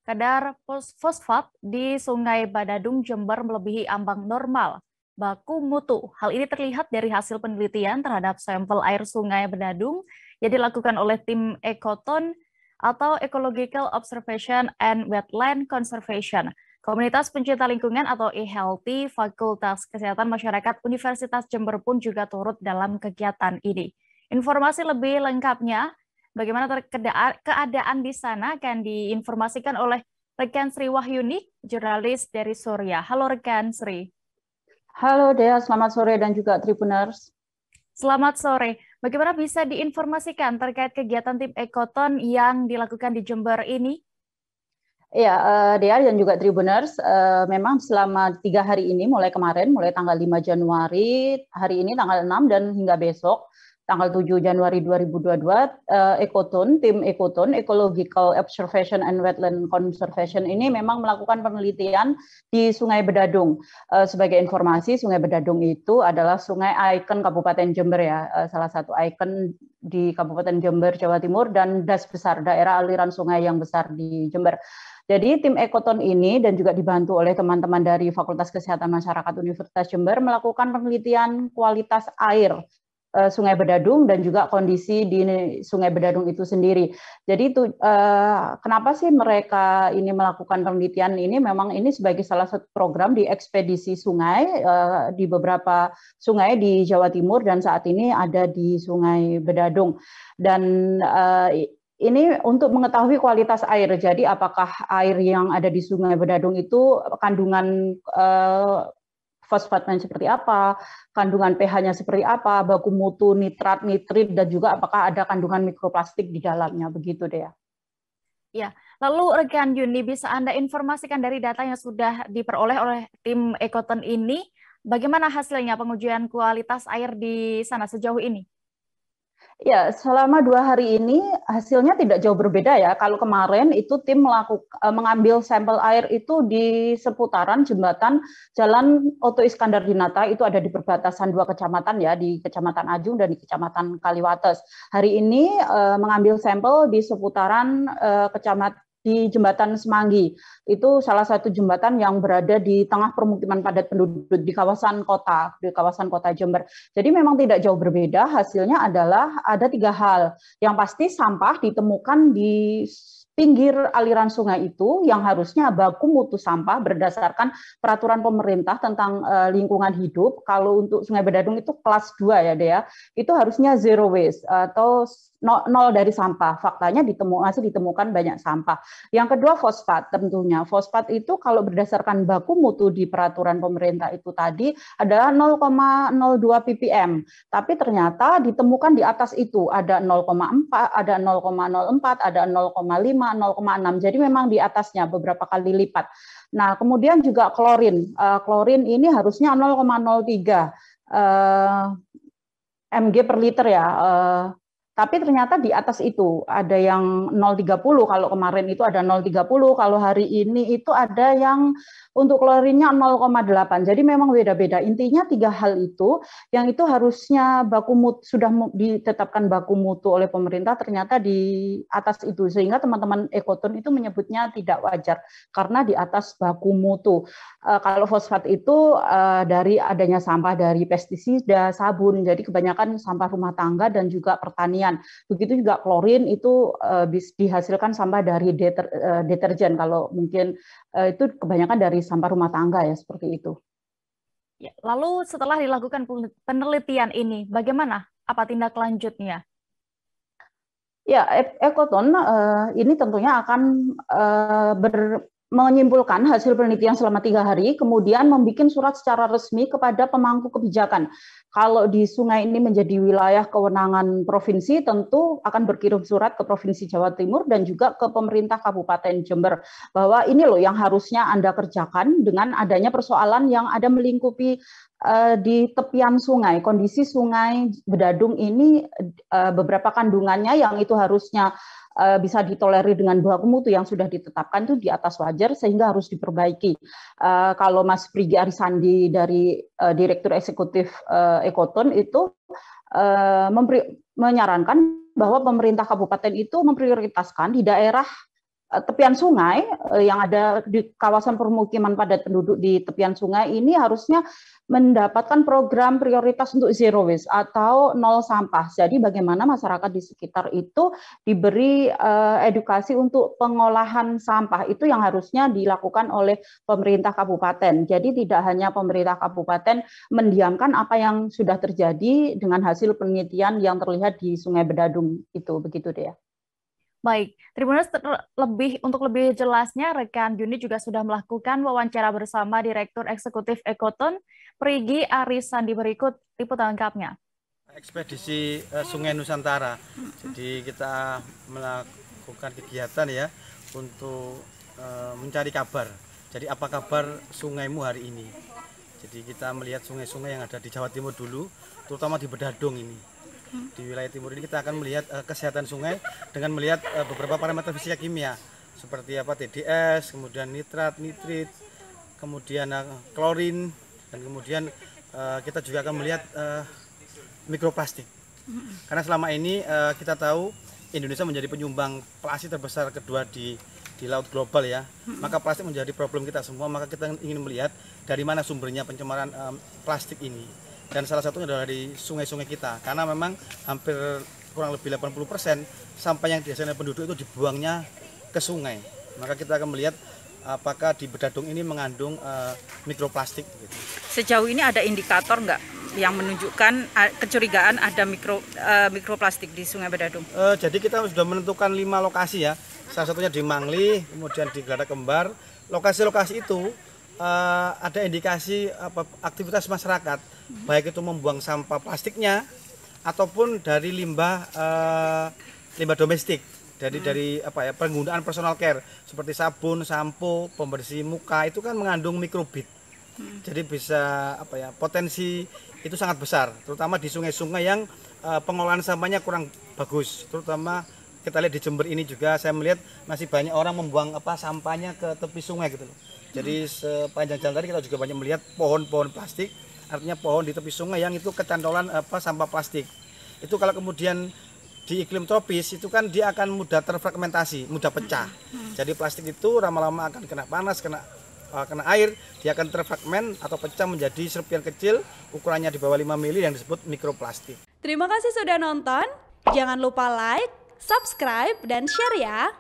Kadar fosfat di Sungai Badadung, Jember melebihi ambang normal baku mutu. Hal ini terlihat dari hasil penelitian terhadap sampel air Sungai Badadung yang dilakukan oleh tim Ekoton atau Ecological Observation and Wetland Conservation. Komunitas pencinta lingkungan atau eHealthy, Fakultas Kesehatan Masyarakat Universitas Jember pun juga turut dalam kegiatan ini. Informasi lebih lengkapnya bagaimana keadaan di sana akan diinformasikan oleh rekan Sri Wahyuni, jurnalis dari Surya. Halo rekan Sri. Halo Dea, selamat sore dan juga Tribuners. Selamat sore. Bagaimana bisa diinformasikan terkait kegiatan tim Ekoton yang dilakukan di Jember ini? Ya, Dea dan juga Tribuners, memang selama 3 hari ini, mulai kemarin, mulai tanggal 5 Januari, hari ini tanggal 6 dan hingga besok, tanggal 7 Januari 2022, tim Ekoton, Ecological Observation and Wetland Conservation ini memang melakukan penelitian di Sungai Badadung. Sebagai informasi, Sungai Badadung itu adalah sungai ikon Kabupaten Jember ya, salah satu ikon di Kabupaten Jember, Jawa Timur, dan das besar, daerah aliran sungai yang besar di Jember. Jadi tim Ekoton ini dan juga dibantu oleh teman-teman dari Fakultas Kesehatan Masyarakat Universitas Jember melakukan penelitian kualitas air Sungai Badadung dan juga kondisi di Sungai Badadung itu sendiri. Jadi itu kenapa sih mereka ini melakukan penelitian ini? Memang ini sebagai salah satu program di ekspedisi sungai di beberapa sungai di Jawa Timur dan saat ini ada di Sungai Badadung. Dan ini untuk mengetahui kualitas air. Jadi apakah air yang ada di Sungai Badadung itu kandungan fosfatnya seperti apa, kandungan pH-nya seperti apa, baku mutu, nitrat, nitrit, dan juga apakah ada kandungan mikroplastik di dalamnya, begitu deh ya. Ya, lalu rekan Yuni, bisa Anda informasikan dari data yang sudah diperoleh oleh tim Ekoton ini, bagaimana hasilnya pengujian kualitas air di sana sejauh ini? Ya, selama 2 hari ini hasilnya tidak jauh berbeda ya. Kalau kemarin itu tim mengambil sampel air itu di seputaran jembatan Jalan Oto Iskandar Dinata, itu ada di perbatasan 2 kecamatan ya, di Kecamatan Ajung dan di Kecamatan Kaliwates. Hari ini mengambil sampel di seputaran di Jembatan Semanggi. Itu salah satu jembatan yang berada di tengah permukiman padat penduduk di kawasan kota Jember. Jadi memang tidak jauh berbeda, hasilnya adalah ada 3 hal. Yang pasti sampah ditemukan di pinggir aliran sungai itu yang harusnya baku mutu sampah berdasarkan peraturan pemerintah tentang lingkungan hidup. Kalau untuk Sungai Badadung itu kelas 2 ya Dea, itu harusnya zero waste atau nol dari sampah. Faktanya masih ditemukan banyak sampah. Yang kedua fosfat tentunya. Fosfat itu kalau berdasarkan baku mutu di peraturan pemerintah itu tadi adalah 0,02 ppm. Tapi ternyata ditemukan di atas itu ada 0,4, ada 0,04, ada 0,5, 0,6. Jadi memang di atasnya beberapa kali lipat. Nah, kemudian juga klorin. Klorin ini harusnya 0,03 mg per liter ya. Tapi ternyata di atas itu ada yang 0,30, kalau kemarin itu ada 0,30, kalau hari ini itu ada yang untuk klorinnya 0,8. Jadi memang beda-beda. Intinya 3 hal itu, yang itu harusnya baku mutu, sudah ditetapkan baku mutu oleh pemerintah, ternyata di atas itu. Sehingga teman-teman Ekoton itu menyebutnya tidak wajar, karena di atas baku mutu. Kalau fosfat itu dari adanya sampah dari pestisida, sabun, jadi kebanyakan sampah rumah tangga dan juga pertanian. Begitu juga klorin itu dihasilkan sampah dari deterjen, kalau mungkin itu kebanyakan dari sampah rumah tangga ya, seperti itu. Ya, lalu setelah dilakukan penelitian ini, bagaimana? Apa tindak lanjutnya? Ya, Ekoton ini tentunya akan menyimpulkan hasil penelitian selama 3 hari, kemudian membuat surat secara resmi kepada pemangku kebijakan. Kalau di sungai ini menjadi wilayah kewenangan provinsi, tentu akan berkirim surat ke Provinsi Jawa Timur dan juga ke pemerintah Kabupaten Jember, bahwa ini loh yang harusnya Anda kerjakan dengan adanya persoalan yang ada melingkupi di tepian sungai. Kondisi Sungai Badadung ini beberapa kandungannya yang itu harusnya bisa ditolerir dengan baku mutu yang sudah ditetapkan itu di atas wajar, sehingga harus diperbaiki. Kalau Mas Prigi Arisandi dari Direktur Eksekutif Ekoton itu menyarankan bahwa pemerintah kabupaten itu memprioritaskan di daerah tepian sungai yang ada di kawasan permukiman padat penduduk di tepian sungai ini harusnya mendapatkan program prioritas untuk zero waste atau nol sampah. Jadi bagaimana masyarakat di sekitar itu diberi edukasi untuk pengolahan sampah, itu yang harusnya dilakukan oleh pemerintah kabupaten. Jadi tidak hanya pemerintah kabupaten mendiamkan apa yang sudah terjadi dengan hasil penelitian yang terlihat di Sungai Bedadung itu, begitu deh ya. Baik, Tribuners, untuk lebih jelasnya, rekan Juni juga sudah melakukan wawancara bersama Direktur Eksekutif Ekoton, Prigi Arisandi. Berikut liputan lengkapnya. Ekspedisi Sungai Nusantara. Jadi kita melakukan kegiatan ya untuk mencari kabar. Jadi apa kabar sungaimu hari ini? Jadi kita melihat sungai-sungai yang ada di Jawa Timur dulu, terutama di Bedadung ini. Di wilayah timur ini kita akan melihat kesehatan sungai dengan melihat beberapa parameter fisika kimia seperti apa TDS, kemudian nitrat, nitrit, kemudian klorin, dan kemudian kita juga akan melihat mikroplastik. Karena selama ini kita tahu Indonesia menjadi penyumbang plastik terbesar kedua di laut global ya. Maka plastik menjadi problem kita semua, maka kita ingin melihat dari mana sumbernya pencemaran plastik ini. Dan salah satunya adalah di sungai-sungai kita, karena memang hampir kurang lebih 80% sampah yang dihasilkan penduduk itu dibuangnya ke sungai. Maka kita akan melihat apakah di Bedadung ini mengandung mikroplastik. Gitu. Sejauh ini ada indikator nggak yang menunjukkan kecurigaan ada mikroplastik di Sungai Bedadung? Jadi kita sudah menentukan 5 lokasi ya, salah satunya di Mangli, kemudian di Geladak Kembar. Lokasi-lokasi itu ada indikasi aktivitas masyarakat, baik itu membuang sampah plastiknya ataupun dari limbah domestik, dari penggunaan personal care seperti sabun, sampo, pembersih muka, itu kan mengandung mikrobit. Jadi bisa potensi itu sangat besar, terutama di sungai-sungai yang pengolahan sampahnya kurang bagus. Terutama kita lihat di Jember ini juga saya melihat masih banyak orang membuang sampahnya ke tepi sungai gitu loh. Jadi sepanjang jalan tadi kita juga banyak melihat pohon-pohon plastik, artinya pohon di tepi sungai yang itu kecantolan sampah plastik. Itu kalau kemudian di iklim tropis itu kan dia akan mudah terfragmentasi, mudah pecah. Jadi plastik itu lama-lama akan kena panas, kena air, dia akan terfragmen atau pecah menjadi serpihan kecil ukurannya di bawah 5 mili yang disebut mikroplastik. Terima kasih sudah nonton. Jangan lupa like, subscribe, dan share ya.